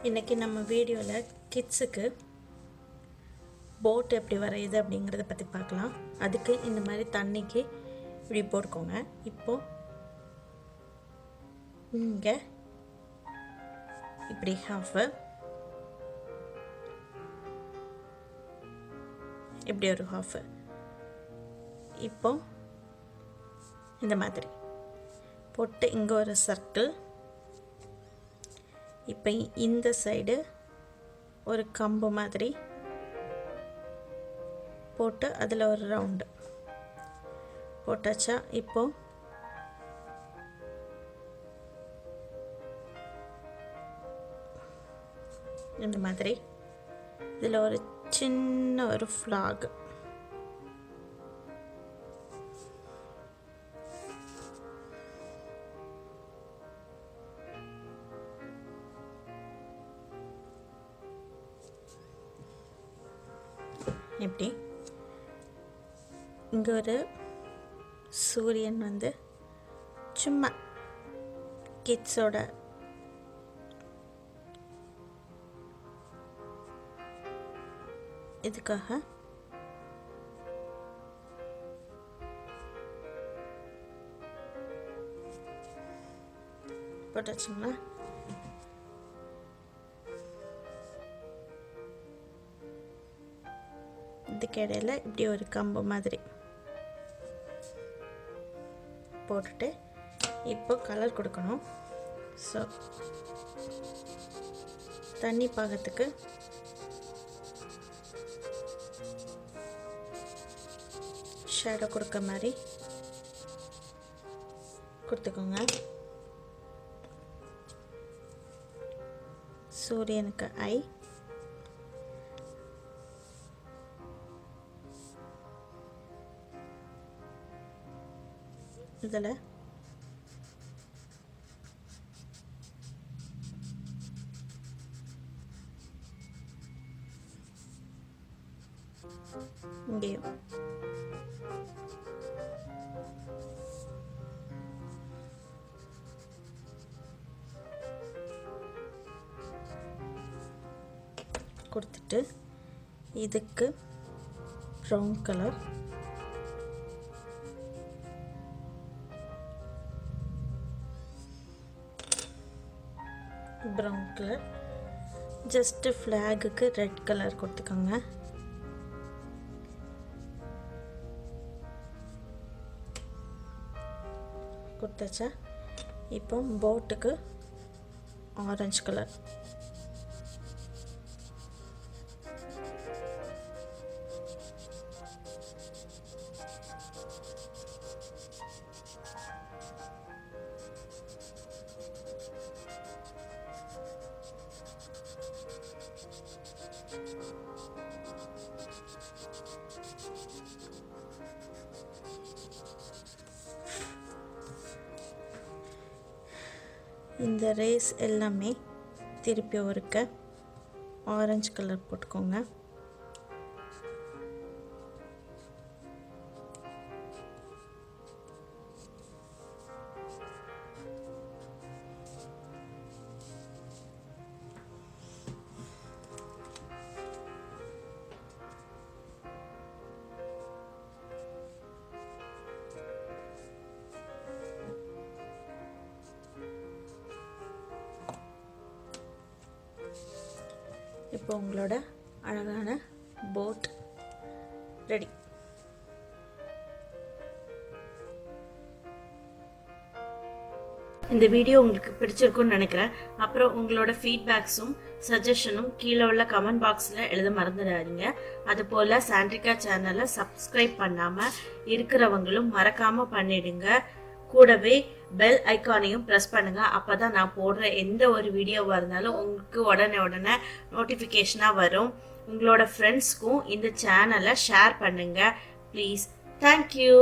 இன்றைக்கி நம்ம வீடியோவில் கிட்ஸுக்கு போட் எப்படி வரையுது அப்படிங்கிறத பற்றி பார்க்கலாம். அதுக்கு இந்த மாதிரி தண்ணிக்கு இப்படி போட்டுக்கோங்க. இப்போது இங்கே இப்படி ஹாஃபு, இப்படி ஒரு ஹாஃபு, இப்போ இந்த மாதிரி போட்டு இங்கே ஒரு சர்க்கிள், இப்போ இந்த சைடு ஒரு கம்பு மாதிரி போட்டு அதில் ஒரு ரவுண்டு போட்டாச்சா. இப்போ இந்த மாதிரி இதில் ஒரு சின்ன ஒரு ஃப்ளாக், இப்படி இங்கே ஒரு சூரியன் வந்து சும்மா கிட்ஸோட இதுக்காக போட்டாச்சுங்களா. இதுக்கு இடையில இப்படி ஒரு கம்பு மாதிரி போட்டுட்டு இப்போ கலர் கொடுக்கணும். ஸோ தண்ணி பாகத்துக்கு ஷேடோ கொடுக்க மாதிரி கொடுத்துக்கோங்க. சூரியனுக்கு ஐ, இதில் இங்கேயும் கொடுத்துட்டு இதுக்கு brown colour, brown colour, just ஃப்ளாகுக்கு ரெட் கலர் கொடுத்துக்கோங்க. கொடுத்தாச்சா. இப்போ போட்டுக்கு ஆரஞ்சு கலர், இந்த ரேஸ் எல்லாமே திருப்பி ஒருக்க ஆரஞ்சு கலர் போட்டுக்கோங்க. இப்போ உங்களோட அழகான போட் ரெடி. இந்த வீடியோ உங்களுக்கு பிடிச்சிருக்குன்னு நினைக்கிறேன். அப்புறம் உங்களோட ஃபீட்பேக்ஸும் சஜஷனும் கீழே உள்ள கமெண்ட் பாக்ஸில் எழுத மறந்துடாதீங்க. அதுபோல் சாண்ட்ரிகா சேனலை சப்ஸ்கிரைப் பண்ணாமல் இருக்கிறவங்களும் மறக்காமல் பண்ணிடுங்க. கூடவே பெல் ஐக்கானையும் ப்ரெஸ் பண்ணுங்க. அப்பதான் நான் போடுற எந்த ஒரு வீடியோவாக இருந்தாலும் உங்களுக்கு உடனே நோட்டிஃபிகேஷனாக வரும். உங்களோட ஃப்ரெண்ட்ஸ்க்கும் இந்த சேனலை ஷேர் பண்ணுங்க ப்ளீஸ். தேங்க்யூ.